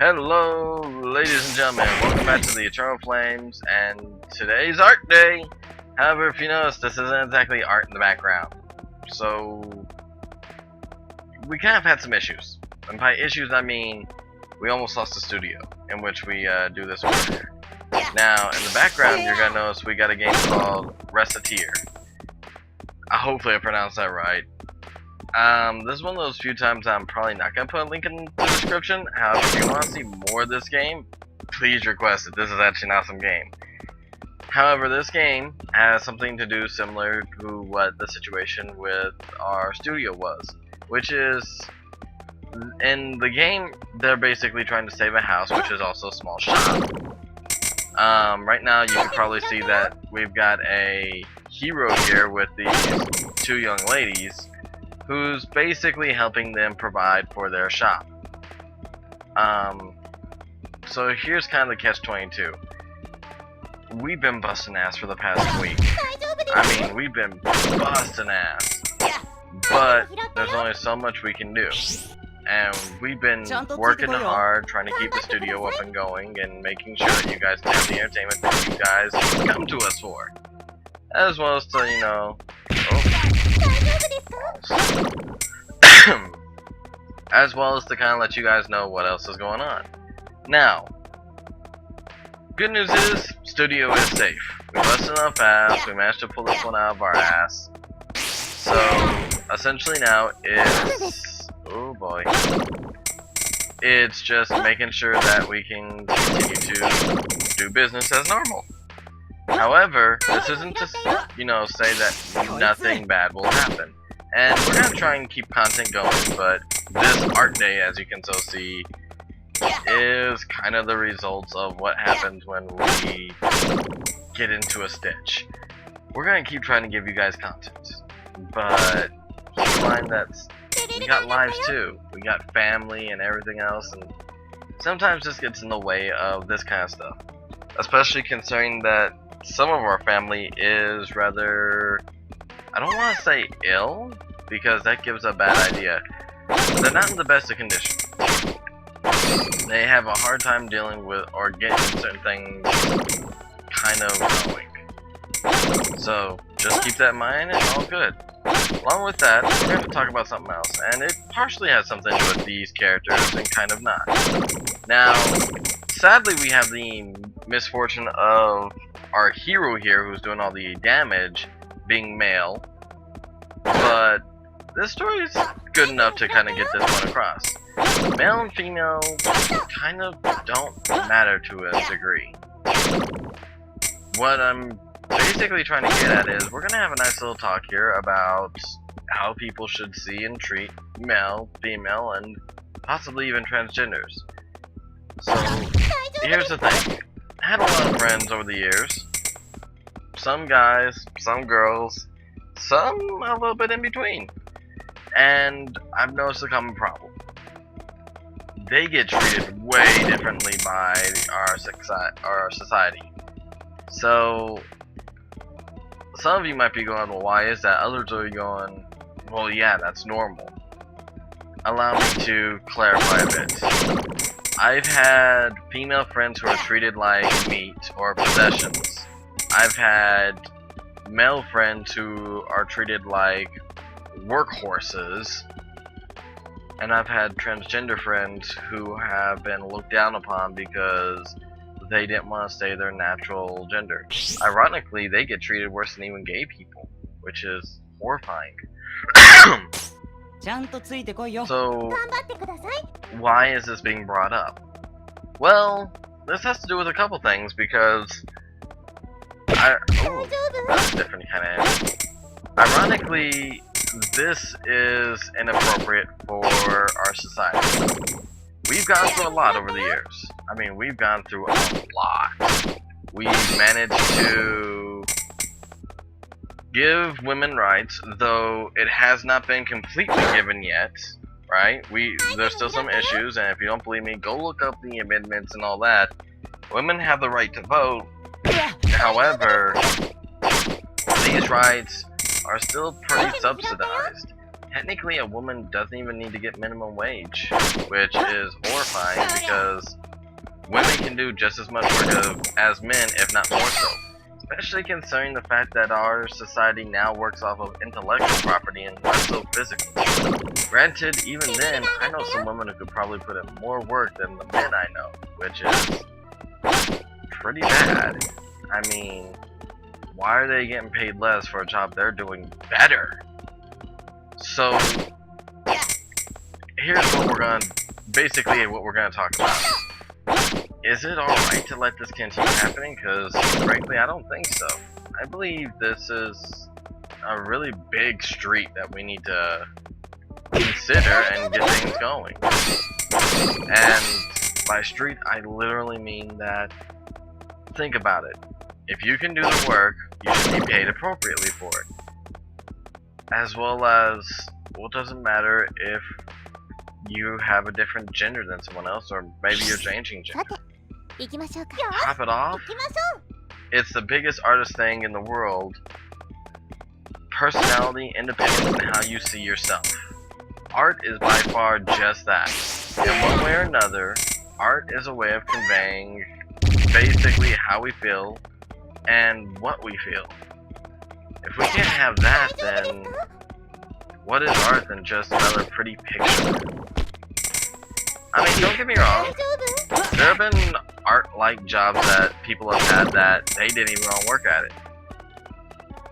Hello, ladies and gentlemen. Welcome back to the Eternal Flames, and today's art day. However, if you notice, this isn't exactly art in the background. So, we kind of had some issues. And by issues, I mean, we almost lost the studio in which we do this work. Now, in the background, you're going to notice we got a game called Reciteer. Hopefully I pronounced that right. This is one of those few times I'm probably not going to put a link in the description. However, if you want to see more of this game, please request it. This is actually an awesome game. However, this game has something to do similar to what the situation with our studio was. Which is, in the game, they're basically trying to save a house, which is also a small shop. Right now, you can probably see that we've got a hero here with these two young ladies, who's basically helping them provide for their shop. So here's kind of the catch-22. We've been busting ass for the past week. I mean, we've been busting ass. But there's only so much we can do. And we've been working hard trying to keep the studio up and going and making sure that you guys can have the entertainment that you guys come to us for. As well as to, you know... as well as to kind of let you guys know what else is going on. Now, good news is, studio is safe. We busted enough ass, we managed to pull this one out of our ass. So, essentially now is... oh boy. It's just making sure that we can continue to do business as normal. However, this isn't to, you know, say that nothing bad will happen. And we're gonna try and keep content going, but this art day, as you can so see, is kind of the results of what happens when we get into a stitch. We're gonna keep trying to give you guys content, but keep in mind that we got lives too. We got family and everything else, and sometimes this gets in the way of this kind of stuff. Especially considering that some of our family is rather, I don't want to say ill, because that gives a bad idea. They're not in the best of condition. They have a hard time dealing with or getting certain things kind of going. So, just keep that in mind and all good. Along with that, we're going to talk about something else, and it partially has something to do with these characters and kind of not. Now, sadly we have the misfortune of our hero here, who's doing all the damage, being male, but this story is good enough to kind of get this one across. Male and female kind of don't matter to a degree. What I'm basically trying to get at is, we're going to have a nice little talk here about how people should see and treat male, female, and possibly even transgenders. So, here's the thing. I had a lot of friends over the years. Some guys, some girls, some a little bit in between. And I've noticed a common problem. They get treated way differently by our society. So, some of you might be going, well, why is that? Others are going, well, yeah, that's normal. Allow me to clarify a bit. I've had female friends who are treated like meat or possessions. I've had male friends who are treated like workhorses. And I've had transgender friends who have been looked down upon because they didn't want to stay their natural gender. Ironically, they get treated worse than even gay people, which is horrifying. So, why is this being brought up? Well, this has to do with a couple things, because that's different kind of. Ironically, this is inappropriate for our society. We've gone through a lot over the years. I mean, we've gone through a lot. We've managed to give women rights, though it has not been completely given yet, right? There's still some issues, and if you don't believe me, go look up the amendments and all that. Women have the right to vote. However, these rights are still pretty subsidized. technically a woman doesn't even need to get minimum wage, which is horrifying because women can do just as much work as men, if not more so. Especially considering the fact that our society now works off of intellectual property and less so physical. Granted, even then, I know some women who could probably put in more work than the men I know, which is pretty bad. I mean, why are they getting paid less for a job they're doing better? So, here's what we're gonna talk about. Is it alright to let this continue happening? Because, frankly, I don't think so. I believe this is a really big street that we need to consider and get things going. And by street, I literally mean that, think about it. If you can do the work, you should be paid appropriately for it. As well as, well, it doesn't matter if you have a different gender than someone else, or maybe you're changing gender. Top it off, it's the biggest artist thing in the world. Personality, independence, and how you see yourself. Art is by far just that. In one way or another, art is a way of conveying basically how we feel and what we feel. If we can't have that, then what is art than just another pretty picture? I mean, don't get me wrong, there have been art-like jobs that people have had that they didn't even want to work at it.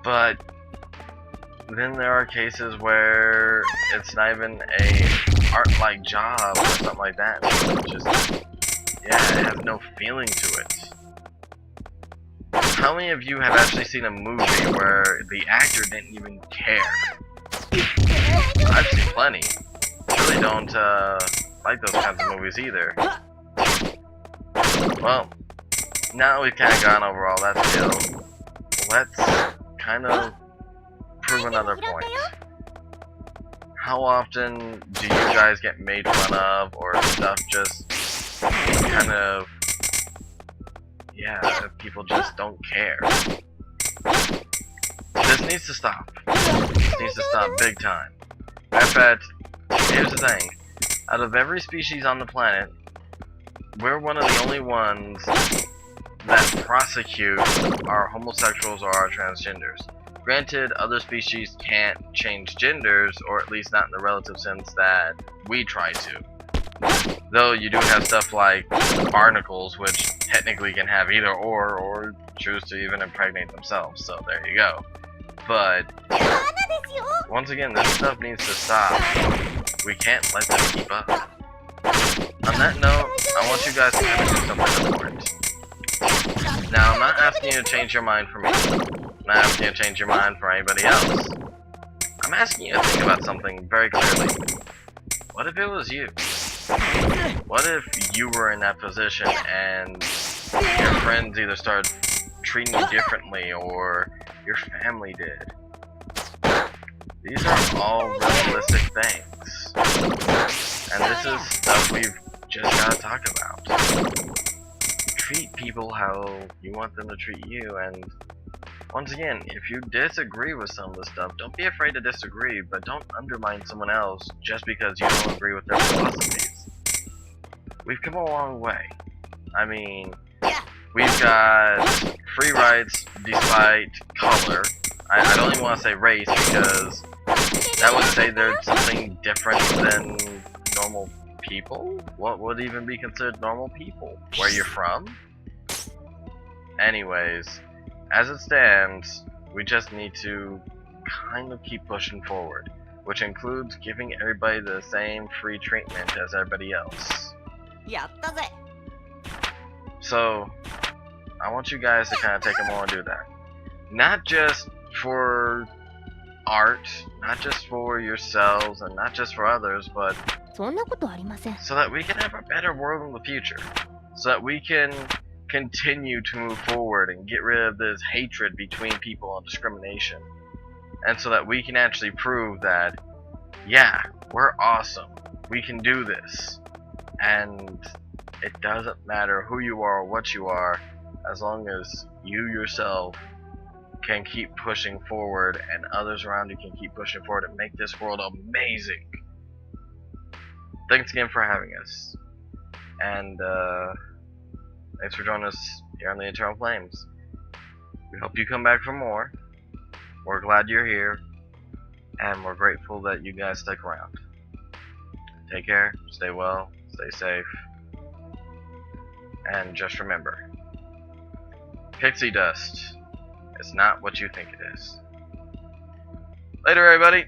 But then there are cases where it's not even a art-like job or something like that. It's just, yeah, it has no feeling to it. How many of you have actually seen a movie where the actor didn't even care? I've seen plenty. I really don't like those kinds of movies either. Well, now we've kind of gone over all that skill, let's kind of prove another point. How often do you guys get made fun of, or stuff just kind of, yeah, people just don't care? This needs to stop. This needs to stop big time. In fact, here's the thing. Out of every species on the planet, we're one of the only ones that prosecute our homosexuals or our transgenders. Granted, other species can't change genders, or at least not in the relative sense that we try to. Though you do have stuff like barnacles, which technically can have either or choose to even impregnate themselves, so there you go. But, once again, this stuff needs to stop. We can't let this keep up. On that note, I want you guys to kind of do something important. Now, I'm not asking you to change your mind for me. I'm not asking you to change your mind for anybody else. I'm asking you to think about something very clearly. What if it was you? What if you were in that position and your friends either started treating you differently or your family did? These are all realistic things. And this is stuff we've just gotta talk about. Treat people how you want them to treat you, and once again, if you disagree with some of the stuff, don't be afraid to disagree, but don't undermine someone else just because you don't agree with their philosophies. We've come a long way. I mean, we've got free rights despite color. I don't even want to say race, because that would say there's something different than normal people? What would even be considered normal people? Where you're from? Anyways, as it stands, we just need to kind of keep pushing forward, which includes giving everybody the same free treatment as everybody else. So, I want you guys to kind of take a moment and do that. Not just for art, not just for yourselves, and not just for others, but so that we can have a better world in the future. So that we can continue to move forward and get rid of this hatred between people and discrimination. And so that we can actually prove that, yeah, we're awesome. We can do this. And it doesn't matter who you are or what you are, as long as you yourself can keep pushing forward, and others around you can keep pushing forward and make this world amazing. Thanks again for having us. And thanks for joining us here on the Eternal Flames. We hope you come back for more. We're glad you're here, and we're grateful that you guys stick around. Take care, stay well, stay safe, and just remember, pixie dust is not what you think it is. Later, everybody!